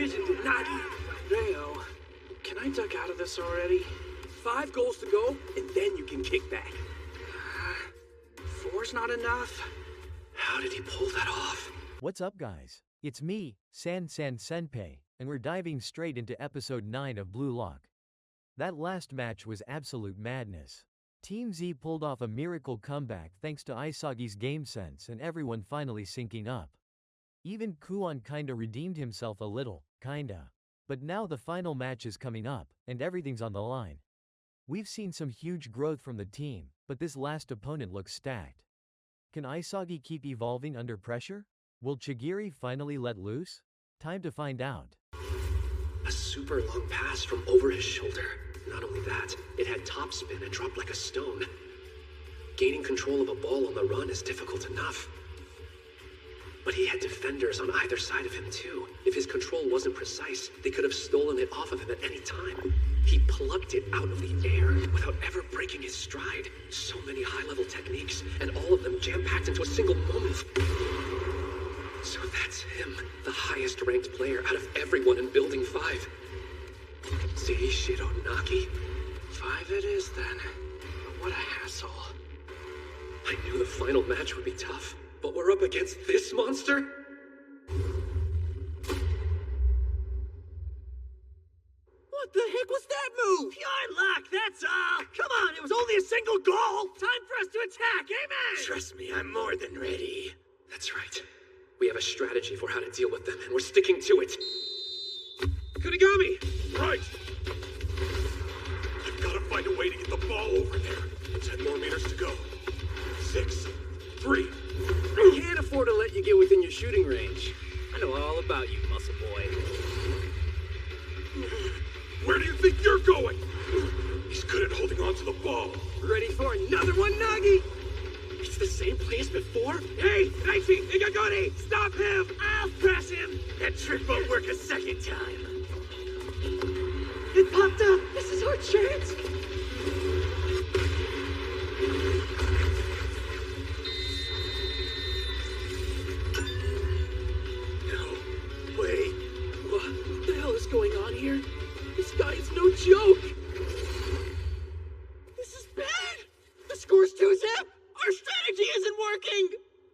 vision to Nagi. Reo, can I duck out of this already? 5 goals to go, and then you can kick back. 4's not enough. How did he pull that off? What's up, guys? It's me, Senpai, and we're diving straight into episode 9 of Blue Lock. That last match was absolute madness. Team Z pulled off a miracle comeback thanks to Isagi's game sense and everyone finally syncing up. Even Kuon kinda redeemed himself a little, kinda. But now the final match is coming up, and everything's on the line. We've seen some huge growth from the team, but this last opponent looks stacked. Can Isagi keep evolving under pressure? Will Chigiri finally let loose? Time to find out. A super long pass from over his shoulder. Not only that, it had topspin and dropped like a stone. Gaining control of a ball on the run is difficult enough. But he had defenders on either side of him too. If his control wasn't precise, they could have stolen it off of him at any time. He plucked it out of the air without ever breaking his stride. So many high-level techniques, and all of them jam-packed into a single moment. So that's him, the highest-ranked player out of everyone in Building 5. Seishiro Nagi. 5 it is then. But what a hassle. I knew the final match would be tough, but we're up against this monster? What the heck was that move? Pure luck, that's all. Come on, it was only a single goal. Time for us to attack, amen? Trust me, I'm more than ready. That's right. We have a strategy for how to deal with them, and we're sticking to it. Kunigami! Right! I've got to find a way to get the ball over there. 10 more meters to go. 6, 3. I can't afford to let you get within your shooting range. I know all about you, muscle boy. Where do you think you're going? He's good at holding on to the ball. Ready for another one, Nagi? It's the same play as before? Hey, Naichi, Igagoni, stop him! I'll press him! That trick won't work a second time. It popped up! This is our chance! No way. What the hell is going on here? This guy is no joke! This is bad! The score's 2-zip! Our strategy isn't working!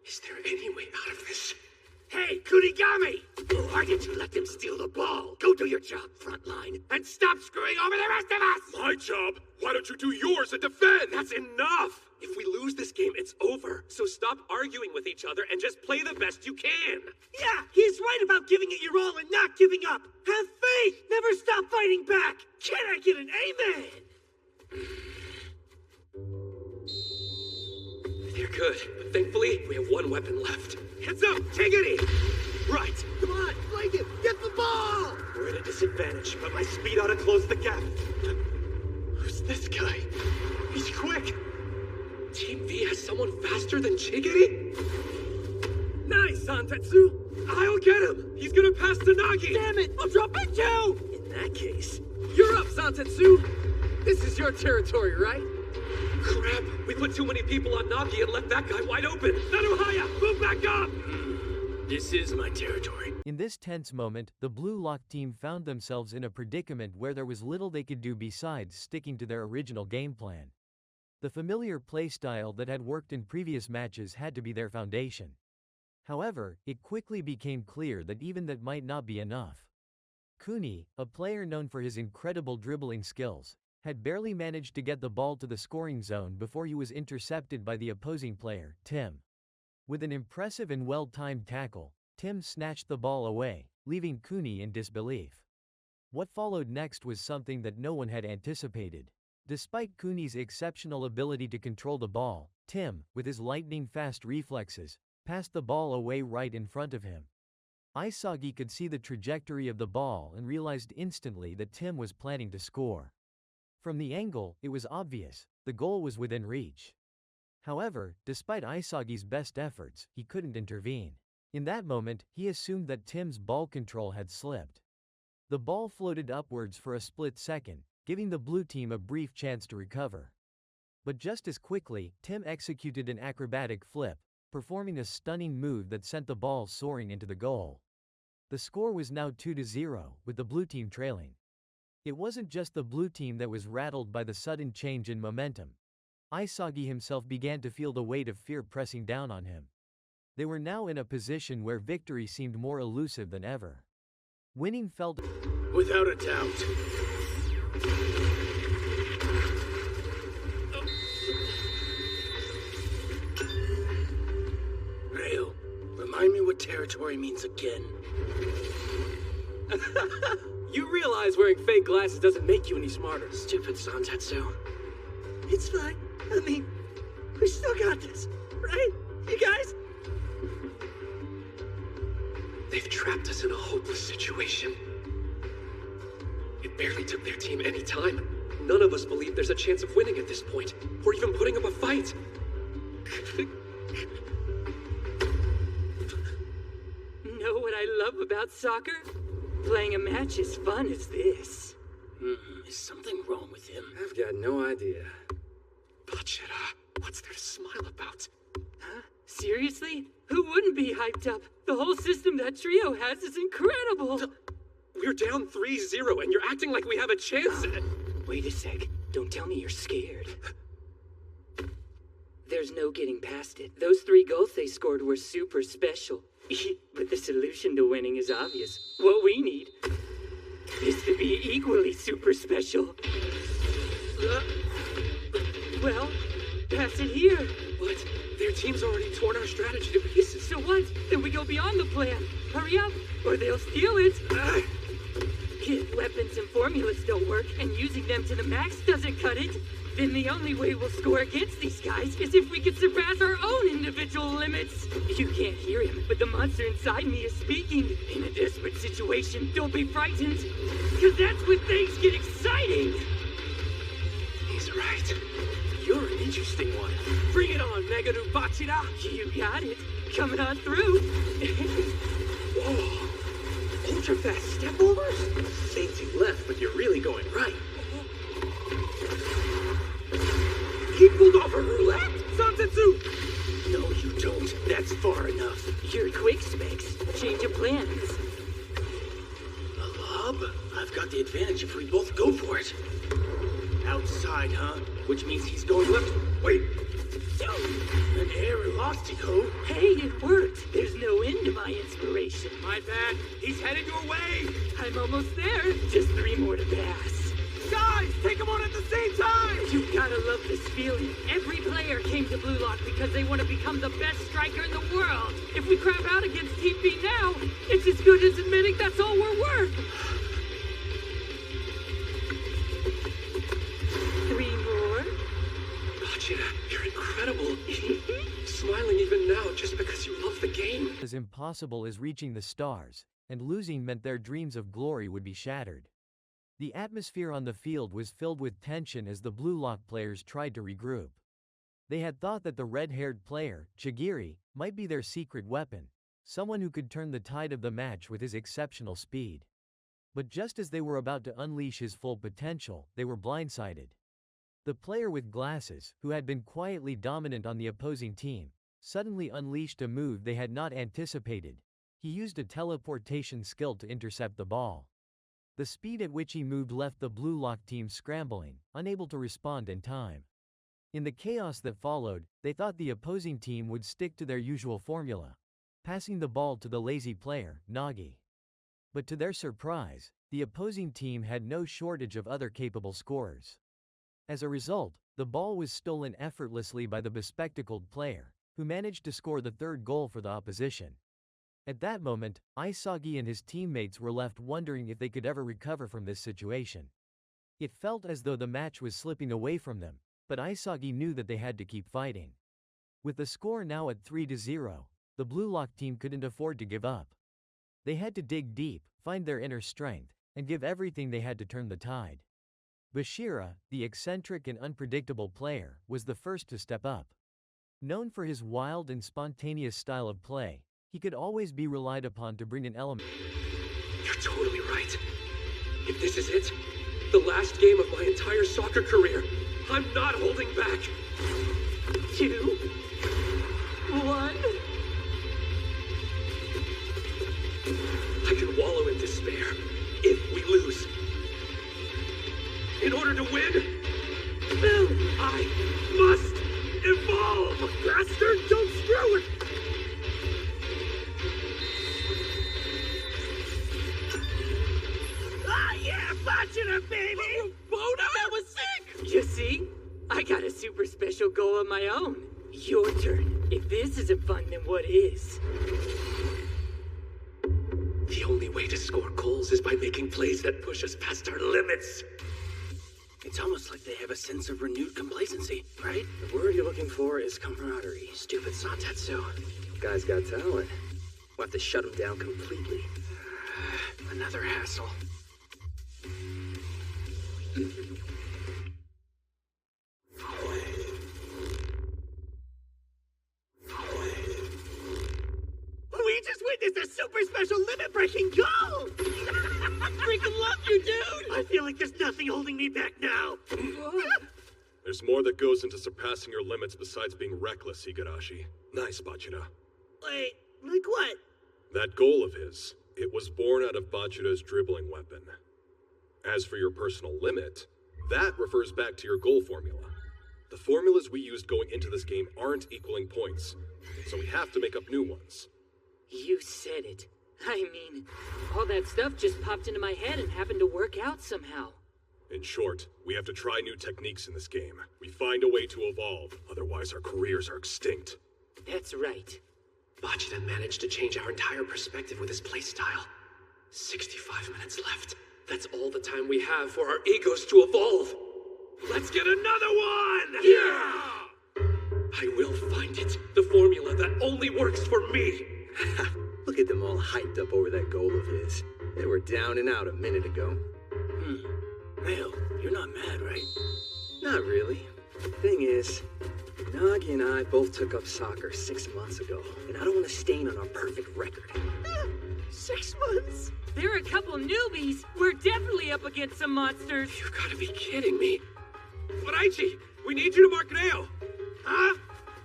Is there any way out of this? Hey, Kunigami! Why did you let them steal the ball? Go do your job, frontline, and stop screwing over the rest of us! My job? Why don't you do yours and defend? That's enough! If we lose this game, it's over. So stop arguing with each other and just play the best you can. Yeah, he's right about giving it your all and not giving up. Have faith! Never stop fighting back! Can I get an amen? They're good, but thankfully, we have one weapon left. Heads up! Take it in! Right. Come on, Blanket! Get the ball! We're at a disadvantage, but my speed ought to close the gap. Who's this guy? He's quick! Team V has someone faster than Chigiri? Nice, Santetsu! I'll get him! He's gonna pass to Nagi! Damn it! I'll drop it too! In that case, you're up, Santetsu! This is your territory, right? Crap! We put too many people on Nagi and left that guy wide open! Naruhaya, move back up! This is my territory. In this tense moment, the Blue Lock team found themselves in a predicament where there was little they could do besides sticking to their original game plan. The familiar playstyle that had worked in previous matches had to be their foundation. However, it quickly became clear that even that might not be enough. Kuni, a player known for his incredible dribbling skills, had barely managed to get the ball to the scoring zone before he was intercepted by the opposing player, Tim. With an impressive and well-timed tackle, Tim snatched the ball away, leaving Kuni in disbelief. What followed next was something that no one had anticipated. Despite Kuni's exceptional ability to control the ball, Tim, with his lightning-fast reflexes, passed the ball away right in front of him. Isagi could see the trajectory of the ball and realized instantly that Tim was planning to score. From the angle, it was obvious, the goal was within reach. However, despite Isagi's best efforts, he couldn't intervene. In that moment, he assumed that Tim's ball control had slipped. The ball floated upwards for a split second, giving the blue team a brief chance to recover. But just as quickly, Tim executed an acrobatic flip, performing a stunning move that sent the ball soaring into the goal. The score was now 2-0, with the blue team trailing. It wasn't just the blue team that was rattled by the sudden change in momentum. Isagi himself began to feel the weight of fear pressing down on him. They were now in a position where victory seemed more elusive than ever. Winning felt... Without a doubt. Rayo, remind me what territory means again. You realize wearing fake glasses doesn't make you any smarter. Stupid Santetsu. It's fine. I mean, we still got this, right? You guys? They've trapped us in a hopeless situation. It barely took their team any time. None of us believe there's a chance of winning at this point, or even putting up a fight. Know what I love about soccer? Playing a match as fun as this. Is something wrong with him? I've got no idea. Bachira, what's there to smile about? Huh? Seriously? Who wouldn't be hyped up? The whole system that trio has is incredible! We're down 3-0 and you're acting like we have a chance. Wait a sec. Don't tell me you're scared. There's no getting past it. Those 3 goals they scored were super special. But the solution to winning is obvious. What we need is to be equally super special. Well, pass it here. What? Their team's already torn our strategy to pieces. So what? Then we go beyond the plan. Hurry up, or they'll steal it. If weapons and formulas don't work, and using them to the max doesn't cut it, then the only way we'll score against these guys is if we can surpass our own individual limits. You can't hear him, but the monster inside me is speaking. In a desperate situation, don't be frightened, because that's when things get exciting. He's right. You're an interesting one. Bring it on, Megadu Bachira! You got it. Coming on through. Whoa! Ultra fast step overs? Fainting left, but you're really going right. He pulled off a roulette? Santetsu! No, you don't. That's far enough. You're quick, Specs. Change of plans. A lob? I've got the advantage if we both go for it. Outside, huh? Which means he's going left. Wait! An air elastico? Hey, it worked. There's no end to my inspiration. My bad. He's headed your way. I'm almost there. Just 3 more to pass. Guys, take him on at the same time. You gotta love this feeling. Every player came to Blue Lock because they want to become the best striker in the world. If we crap out against Team B now, it's as good as admitting that's all we're worth. 3 more. Bachira, you're incredible. Smiling even now just because you love the game. As impossible as reaching the stars, and losing meant their dreams of glory would be shattered. The atmosphere on the field was filled with tension as the Blue Lock players tried to regroup. They had thought that the red-haired player, Chigiri, might be their secret weapon, someone who could turn the tide of the match with his exceptional speed. But just as they were about to unleash his full potential, they were blindsided. The player with glasses, who had been quietly dominant on the opposing team, suddenly unleashed a move they had not anticipated. He used a teleportation skill to intercept the ball. The speed at which he moved left the Blue Lock team scrambling, unable to respond in time. In the chaos that followed, they thought the opposing team would stick to their usual formula, passing the ball to the lazy player, Nagi. But to their surprise, the opposing team had no shortage of other capable scorers. As a result, the ball was stolen effortlessly by the bespectacled player, who managed to score the 3rd goal for the opposition. At that moment, Isagi and his teammates were left wondering if they could ever recover from this situation. It felt as though the match was slipping away from them, but Isagi knew that they had to keep fighting. With the score now at 3-0, the Blue Lock team couldn't afford to give up. They had to dig deep, find their inner strength, and give everything they had to turn the tide. Bashira, the eccentric and unpredictable player, was the first to step up. Known for his wild and spontaneous style of play, he could always be relied upon to bring an element. You're totally right. If this is it, the last game of my entire soccer career, I'm not holding back. 2, 1. I can wallow in despair if we lose. In order to win, I must evolve! Bastard, don't screw it! Ah, yeah, Bachata, baby! Bona, that was sick! You see? I got a super special goal of my own. Your turn. If this isn't fun, then what is? The only way to score goals is by making plays that push us past our limits. It's almost like they have a sense of renewed complacency, right? The word you're looking for is camaraderie. Stupid Santetsu. Guy's got talent. We'll have to shut him down completely. Another hassle. We just witnessed a super special limit-breaking goal! Freaking love you, dude! I feel like there's nothing holding me back now. There's more that goes into surpassing your limits besides being reckless, Igarashi. Nice, Bachata. Wait, like what? That goal of his, it was born out of Bachata's dribbling weapon. As for your personal limit, that refers back to your goal formula. The formulas we used going into this game aren't equaling points, so we have to make up new ones. You said it. I mean, all that stuff just popped into my head and happened to work out somehow. In short, we have to try new techniques in this game. We find a way to evolve, otherwise our careers are extinct. That's right. Bachata managed to change our entire perspective with his playstyle. 65 minutes left. That's all the time we have for our egos to evolve. Let's get another one! Yeah! I will find it. The formula that only works for me. Look at them all hyped up over that goal of his. They were down and out a minute ago. Hell, you're not mad, right? Not really. Thing is, Nagi and I both took up soccer 6 months ago, and I don't want to stain on our perfect record. 6 months? There are a couple newbies. We're definitely up against some monsters. You gotta be kidding me. But Aichi, we need you to mark Neo. Huh?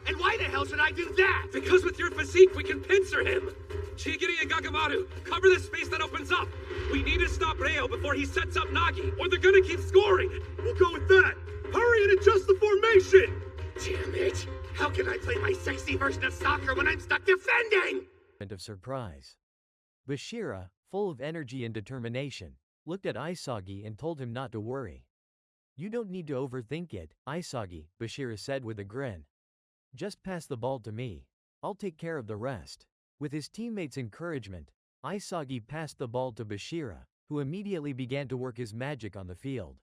And why the hell should I do that? Because with your physique, we can pincer him. Chigiri and Gagamaru, cover the space that opens up. We need to stop Reo before he sets up Nagi, or they're gonna keep scoring. We'll go with that! Hurry and adjust the formation! Damn it! How can I play my sexy version of soccer when I'm stuck defending? Of surprise. Bashira, full of energy and determination, looked at Isagi and told him not to worry. You don't need to overthink it, Isagi, Bashira said with a grin. Just pass the ball to me. I'll take care of the rest. With his teammates' encouragement, Isagi passed the ball to Bashira, who immediately began to work his magic on the field.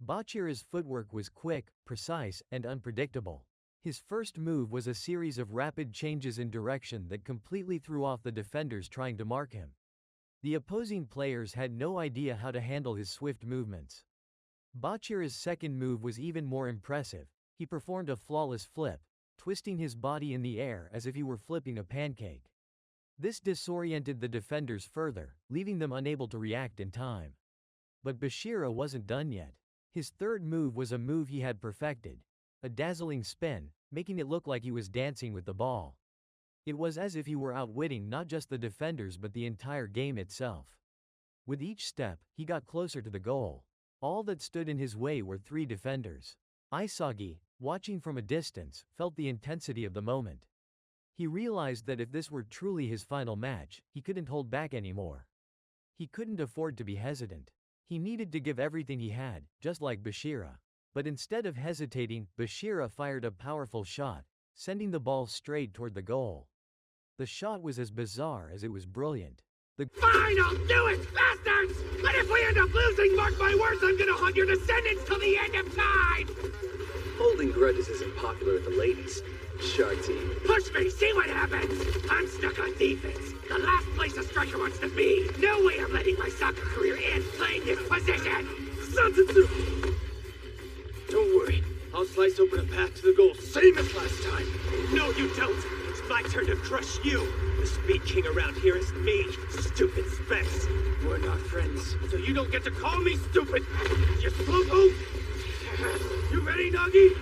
Bashira's footwork was quick, precise, and unpredictable. His first move was a series of rapid changes in direction that completely threw off the defenders trying to mark him. The opposing players had no idea how to handle his swift movements. Bashira's second move was even more impressive. He performed a flawless flip, twisting his body in the air as if he were flipping a pancake. This disoriented the defenders further, leaving them unable to react in time. But Bashira wasn't done yet. His third move was a move he had perfected, a dazzling spin, making it look like he was dancing with the ball. It was as if he were outwitting not just the defenders but the entire game itself. With each step, he got closer to the goal. All that stood in his way were 3 defenders. Isagi, watching from a distance, felt the intensity of the moment. He realized that if this were truly his final match, he couldn't hold back anymore. He couldn't afford to be hesitant. He needed to give everything he had, just like Bashira. But instead of hesitating, Bashira fired a powerful shot, sending the ball straight toward the goal. The shot was as bizarre as it was brilliant. Fine, I'll do it, bastards! But if we end up losing, mark my words, I'm gonna haunt your descendants till the end of time! Holding grudges isn't popular with the ladies. Shark team. Push me, see what happens! I'm stuck on defense. The last place a striker wants to be. No way I'm letting my soccer career end playing this position! Santetsu! Don't worry, I'll slice open a path to the goal, same as last time. No, you don't! It's my turn to crush you! The speed king around here is me, stupid Specs. We're not friends, so you don't get to call me stupid! You slowpoke! You ready, Nagi?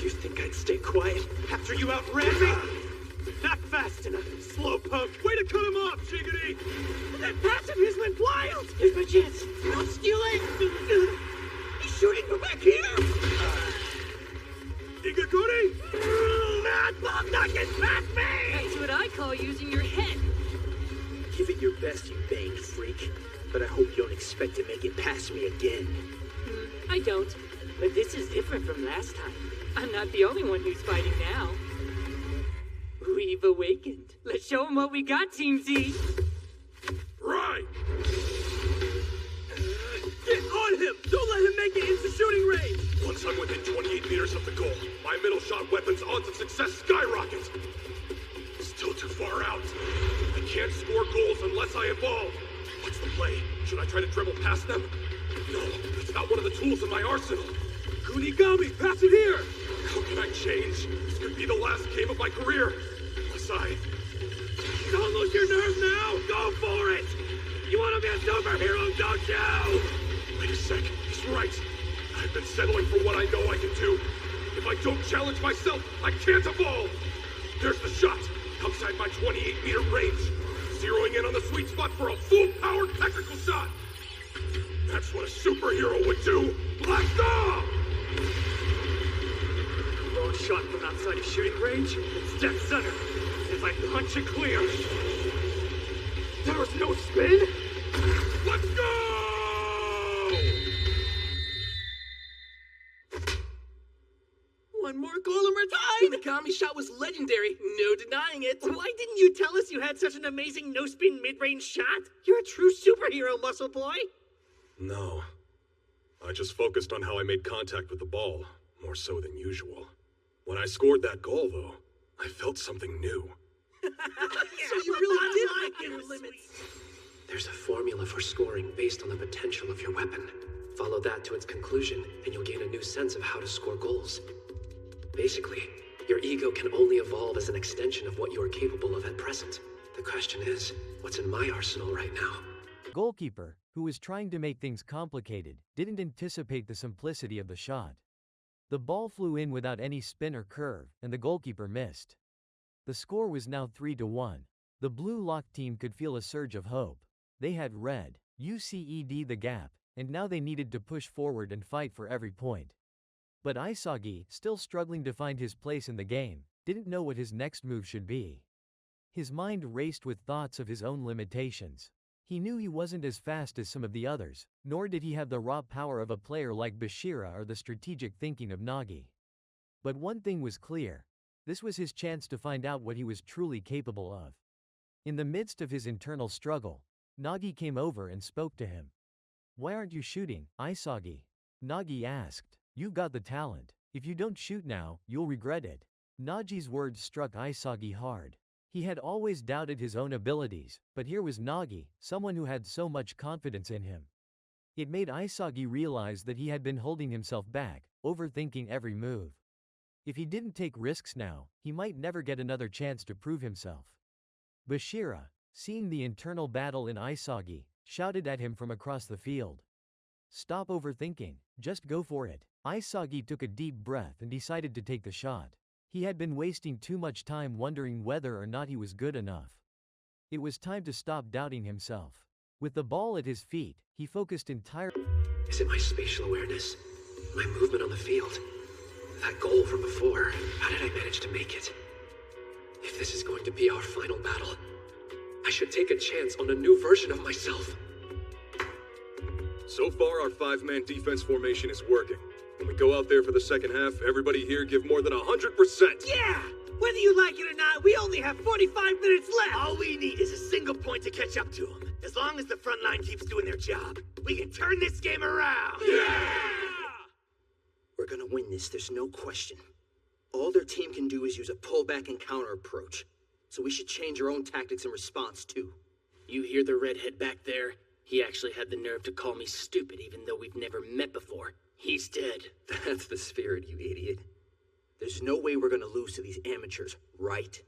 You think I'd stay quiet after you outran me? Not fast enough, slowpoke! Way to cut him off, Shiggity! Then pass it went wild! Here's my chance! Don't steal it! He's shooting from back here! Igakuri! That ball not get past me! That's what I call using your head. Give it your best, you banged freak. But I hope you don't expect to make it past me again. I don't. But this is different from last time. I'm not the only one who's fighting now. We've awakened. Let's show them what we got, Team Z. Right! Get on him! Don't let him make it into shooting range! Once I'm within 28 meters of the goal, my middle shot weapon's odds of success skyrocket. Still too far out. I can't score goals unless I evolve. What's the play? Should I try to dribble past them? No, it's not one of the tools in my arsenal. Kunigami, pass it here! How can I change? This could be the last game of my career. Unless I... Don't lose your nerve now! Go for it! You want to be a superhero, don't you? Wait a sec, he's right. I've been settling for what I know I can do. If I don't challenge myself, I can't evolve! There's the shot, outside my 28-meter range. Zeroing in on the sweet spot for a full-powered technical shot. That's what a superhero would do. Blast off! Long shot from outside of shooting range. It's dead center. If I punch it clear. There was no spin? Let's go! One more goal and we're tied! The Kami shot was legendary. No denying it. Why didn't you tell us you had such an amazing no-spin mid-range shot? You're a true superhero, muscle boy. No. I just focused on how I made contact with the ball, more so than usual. When I scored that goal, though, I felt something new. So you really did break your limits. There's a formula for scoring based on the potential of your weapon. Follow that to its conclusion, and you'll gain a new sense of how to score goals. Basically, your ego can only evolve as an extension of what you are capable of at present. The question is, what's in my arsenal right now? The goalkeeper, who was trying to make things complicated, didn't anticipate the simplicity of the shot. The ball flew in without any spin or curve, and the goalkeeper missed. The score was now 3-1. The Blue Lock team could feel a surge of hope. They had read UCED the gap, and now they needed to push forward and fight for every point. But Isagi, still struggling to find his place in the game, didn't know what his next move should be. His mind raced with thoughts of his own limitations. He knew he wasn't as fast as some of the others, nor did he have the raw power of a player like Bashira or the strategic thinking of Nagi. But one thing was clear. This was his chance to find out what he was truly capable of. In the midst of his internal struggle, Nagi came over and spoke to him. "Why aren't you shooting, Isagi?" Nagi asked. "You've got the talent. If you don't shoot now, you'll regret it." Nagi's words struck Isagi hard. He had always doubted his own abilities, but here was Nagi, someone who had so much confidence in him. It made Isagi realize that he had been holding himself back, overthinking every move. If he didn't take risks now, he might never get another chance to prove himself. Bashira, seeing the internal battle in Isagi, shouted at him from across the field. "Stop overthinking, just go for it." Isagi took a deep breath and decided to take the shot. He had been wasting too much time wondering whether or not he was good enough. It was time to stop doubting himself. With the ball at his feet, he focused entirely. Is it my spatial awareness? My movement on the field? That goal from before, how did I manage to make it? If this is going to be our final battle, I should take a chance on a new version of myself. So far, our 5-man defense formation is working. When we go out there for the second half, everybody here give more than 100%. Yeah! Whether you like it or not, we only have 45 minutes left! All we need is a single point to catch up to them. As long as the front line keeps doing their job, we can turn this game around! Yeah! We're gonna win this, there's no question. All their team can do is use a pullback and counter approach. So we should change our own tactics in response, too. You hear the redhead back there? He actually had the nerve to call me stupid even though we've never met before. He's dead. That's the spirit, you idiot. There's no way we're gonna lose to these amateurs, right?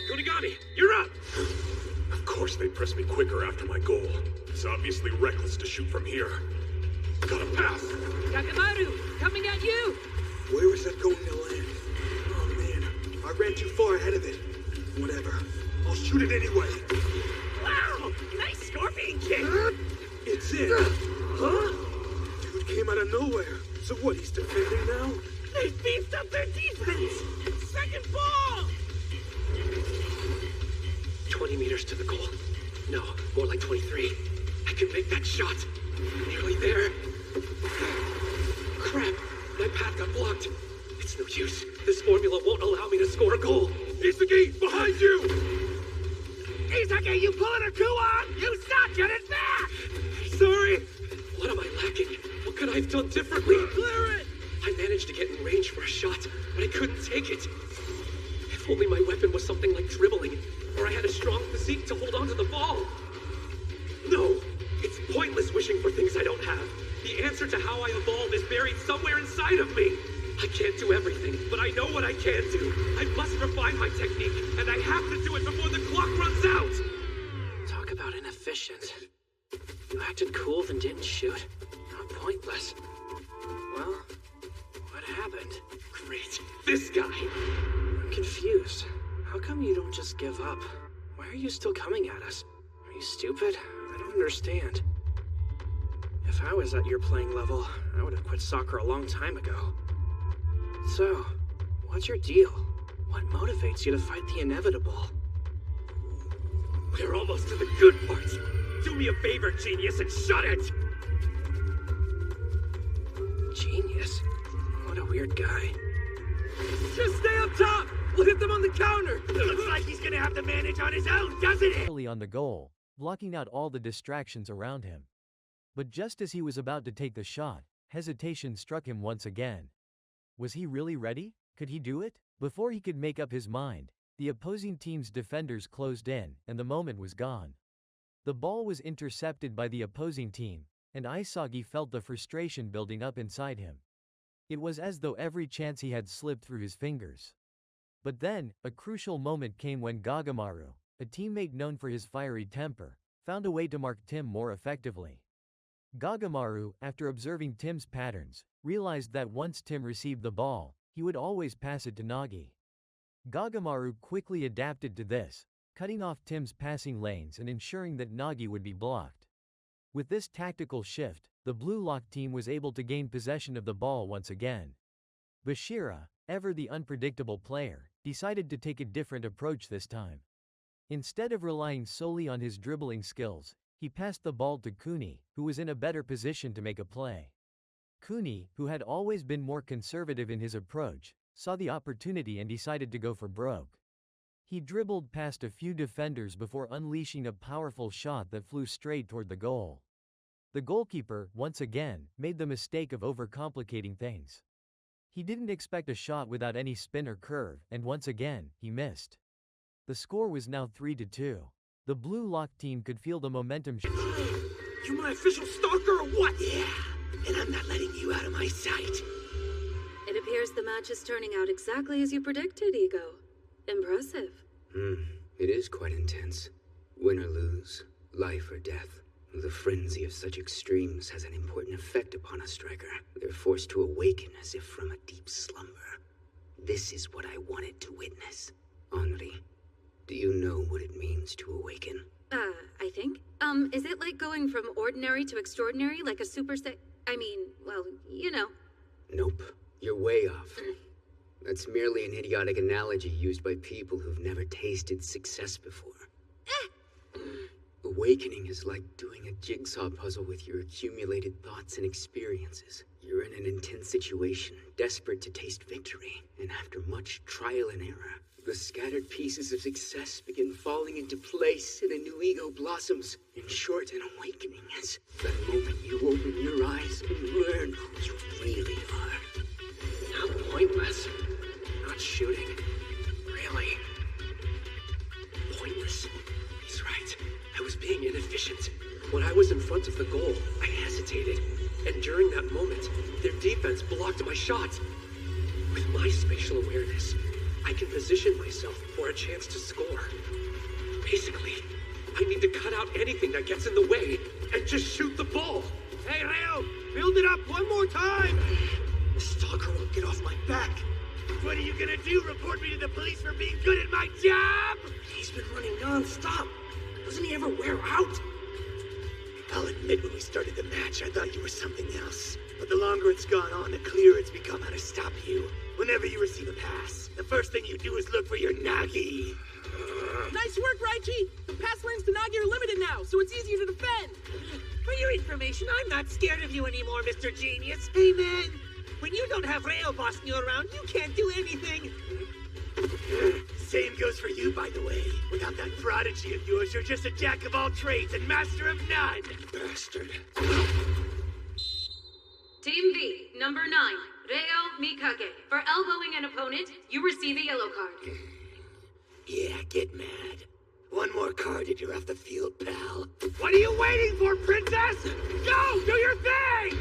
Kunigami, you're up! Of course they press me quicker after my goal. It's obviously reckless to shoot from here. Gotta pass! Kakamaru, coming at you! Where was that going to land? Oh man, ahead of it. Whatever. I'll shoot it anyway. Wow! Nice scorpion kick! It's it. Huh? Dude came out of nowhere. So what, he's defending now? They've beefed up their defense! Second ball! 20 meters to the goal. No, more like 23. I can make that shot. Nearly there. Crap, my path got blocked. It's no use. This formula won't allow me to score a goal. Isagi, behind you! Isagi, you pulling a coup-on? You suck! Get it back! Sorry. What am I lacking? What could I have done differently? Clear it! I managed to get in range for a shot, but I couldn't take it. If only my weapon was something like dribbling, or I had a strong physique to hold on to the ball. No, it's pointless wishing for things I don't have. The answer to how I evolve is buried somewhere inside of me. I can't do everything, but I know what I can do. I must refine my technique, and I have to do it before the clock runs out. Talk about inefficient. You acted cool then didn't shoot. How pointless. Well, what happened? Great. This guy. I'm confused. How come you don't just give up? Why are you still coming at us? Are you stupid? I don't understand. If I was at your playing level, I would have quit soccer a long time ago. So, what's your deal? What motivates you to fight the inevitable? We're almost to the good parts. Do me a favor, genius, and shut it! Genius? What a weird guy. Just stay up top! We'll hit them on the counter! Looks like he's gonna have to manage on his own, doesn't it? On the goal, blocking out all the distractions around him. But just as he was about to take the shot, hesitation struck him once again. Was he really ready? Could he do it? Before he could make up his mind, the opposing team's defenders closed in, and the moment was gone. The ball was intercepted by the opposing team, and Isagi felt the frustration building up inside him. It was as though every chance he had slipped through his fingers. But then, a crucial moment came when Gagamaru, a teammate known for his fiery temper, found a way to mark Tim more effectively. Gagamaru, after observing Tim's patterns, realized that once Tim received the ball, he would always pass it to Nagi. Gagamaru quickly adapted to this, cutting off Tim's passing lanes and ensuring that Nagi would be blocked. With this tactical shift, the Blue Lock team was able to gain possession of the ball once again. Bashira, ever the unpredictable player, decided to take a different approach this time. Instead of relying solely on his dribbling skills, he passed the ball to Kuni, who was in a better position to make a play. Kuni, who had always been more conservative in his approach, saw the opportunity and decided to go for broke. He dribbled past a few defenders before unleashing a powerful shot that flew straight toward the goal. The goalkeeper, once again, made the mistake of overcomplicating things. He didn't expect a shot without any spin or curve, and once again, he missed. The score was now 3-2. The Blue Lock team could feel the momentum. You my official stalker or what? Yeah, and I'm not letting you out of my sight. It appears the match is turning out exactly as you predicted, Ego. Impressive. It is quite intense. Win or lose, life or death. The frenzy of such extremes has an important effect upon a striker. They're forced to awaken as if from a deep slumber. This is what I wanted to witness. Henri, do you know what it means to awaken? I think. Is it like going from ordinary to extraordinary, like a well, you know. Nope. You're way off. That's merely an idiotic analogy used by people who've never tasted success before. Awakening is like doing a jigsaw puzzle with your accumulated thoughts and experiences. You're in an intense situation, desperate to taste victory, and after much trial and error, the scattered pieces of success begin falling into place and a new ego blossoms. In short, an awakening is that moment you open your eyes and learn who you really are. How pointless. Not shooting. Really. Pointless. He's right. I was being inefficient. When I was in front of the goal, I hesitated. And during that moment, their defense blocked my shot. With my spatial awareness, I can position myself for a chance to score. Basically, I need to cut out anything that gets in the way and just shoot the ball. Hey, Reo, build it up one more time! The stalker won't get off my back. What are you gonna do? Report me to the police for being good at my job? He's been running non-stop. Doesn't he ever wear out? I'll admit when we started the match, I thought you were something else. But the longer it's gone on, the clearer it's become how to stop you. Whenever you receive a pass, the first thing you do is look for your Nagi. Nice work, Raichi! The pass lanes to Nagi are limited now, so it's easier to defend! For your information, I'm not scared of you anymore, Mr. Genius. Hey, man! When you don't have Rail bossing you around, you can't do anything! Same goes for you, by the way. Without that prodigy of yours, you're just a jack of all trades and master of none! Bastard. Team B, number 9, Reo Mikage. For elbowing an opponent, you receive a yellow card. Yeah, get mad. One more card and you're off the field, pal. What are you waiting for, princess? Go! Do your thing!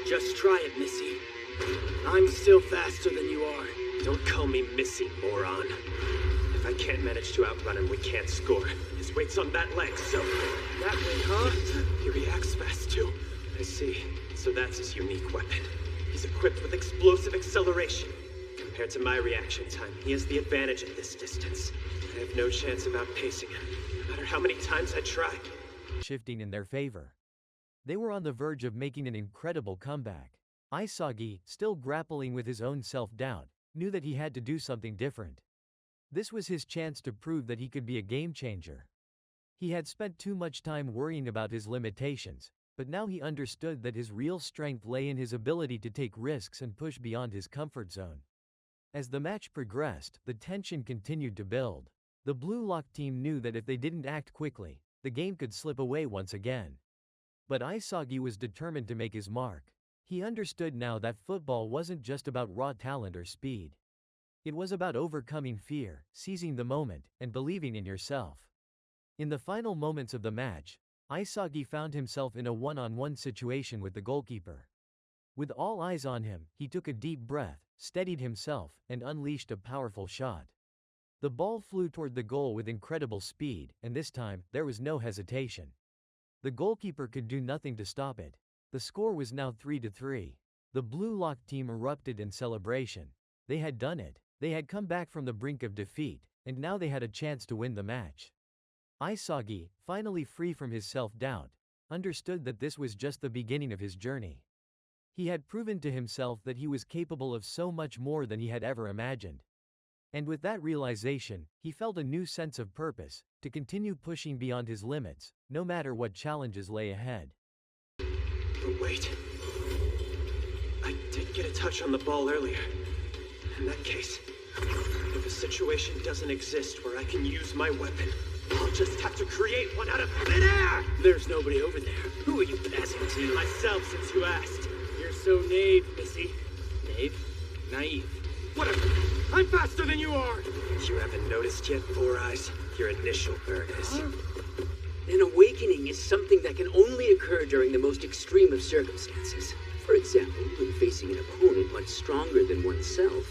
Just try it, Missy. I'm still faster than you are. Don't call me Missy, moron. If I can't manage to outrun him, we can't score. His weight's on that leg, so... That way, huh? He reacts fast, too. I see. So that's his unique weapon. He's equipped with explosive acceleration. Compared to my reaction time, he has the advantage at this distance. I have no chance of outpacing him, no matter how many times I try. Shifting in their favor. They were on the verge of making an incredible comeback. Isagi, still grappling with his own self-doubt, knew that he had to do something different. This was his chance to prove that he could be a game changer. He had spent too much time worrying about his limitations, but now he understood that his real strength lay in his ability to take risks and push beyond his comfort zone. As the match progressed, the tension continued to build. The Blue Lock team knew that if they didn't act quickly, the game could slip away once again. But Isagi was determined to make his mark. He understood now that football wasn't just about raw talent or speed. It was about overcoming fear, seizing the moment, and believing in yourself. In the final moments of the match, Isagi found himself in a one-on-one situation with the goalkeeper. With all eyes on him, he took a deep breath, steadied himself, and unleashed a powerful shot. The ball flew toward the goal with incredible speed, and this time, there was no hesitation. The goalkeeper could do nothing to stop it. The score was now 3-3. The Blue Lock team erupted in celebration. They had done it. They had come back from the brink of defeat, and now they had a chance to win the match. Isagi, finally free from his self-doubt, understood that this was just the beginning of his journey. He had proven to himself that he was capable of so much more than he had ever imagined. And with that realization, he felt a new sense of purpose, to continue pushing beyond his limits, no matter what challenges lay ahead. But wait. I did get a touch on the ball earlier. In that case, if a situation doesn't exist where I can use my weapon, I'll just have to create one out of thin air! There's nobody over there. Who are you passing to? Myself, since you asked. You're so naive, Missy. Naive? Naive. Whatever. I'm faster than you are! You haven't noticed yet, Four Eyes? Your initial burn is... An awakening is something that can only occur during the most extreme of circumstances. For example, when facing an opponent much stronger than oneself,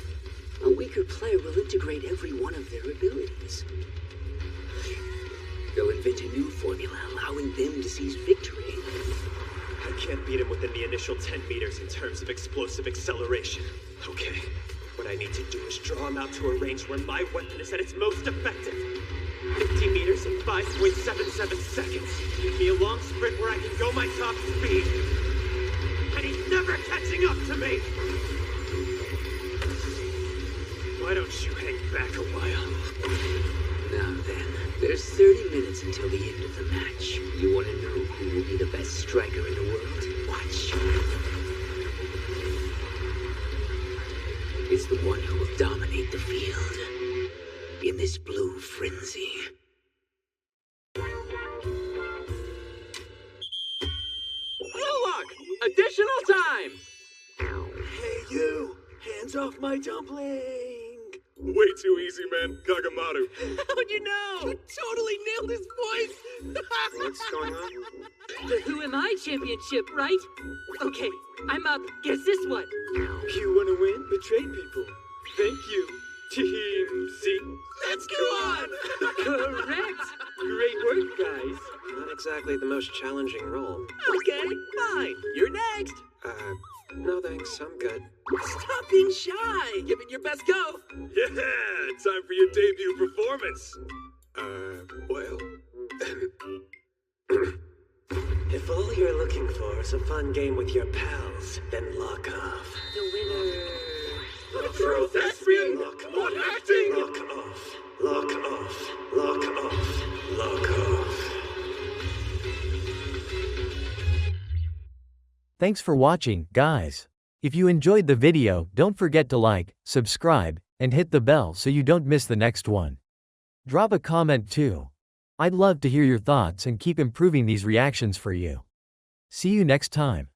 a weaker player will integrate every one of their abilities. They'll invent a new formula, allowing them to seize victory. I can't beat him within the initial 10 meters in terms of explosive acceleration. Okay, what I need to do is draw him out to a range where my weapon is at its most effective. 50 meters in 5.77 seconds. Give me a long sprint where I can go my top speed. And he's never catching up to me! Why don't you hang back a while? Now then, there's 30 minutes until the end of the match. You want to know who will be the best striker in the world? Watch. It's the one who will dominate the field. In this blue frenzy. Blue Lock! Additional time! Hey, you! Hands off my dumpling! Way too easy, man. Kagamaru. How'd you know? You totally nailed his voice! What's going on? The Who Am I Championship, right? Okay, I'm up. Guess this one. You wanna win? Betray people. Thank you, Team C. Let's go on! Correct. Great work, guys. Not exactly the most challenging role. Okay, fine. You're next. No thanks, I'm good. Stop being shy. Give it your best go. Yeah, time for your debut performance. Well, If all you're looking for is a fun game with your pals, then lock off. The winner. The true thespian, what acting? Lock off. Lock off. Lock off. Lock off. Thanks for watching, guys. If you enjoyed the video, don't forget to like, subscribe, and hit the bell so you don't miss the next one. Drop a comment too. I'd love to hear your thoughts and keep improving these reactions for you. See you next time.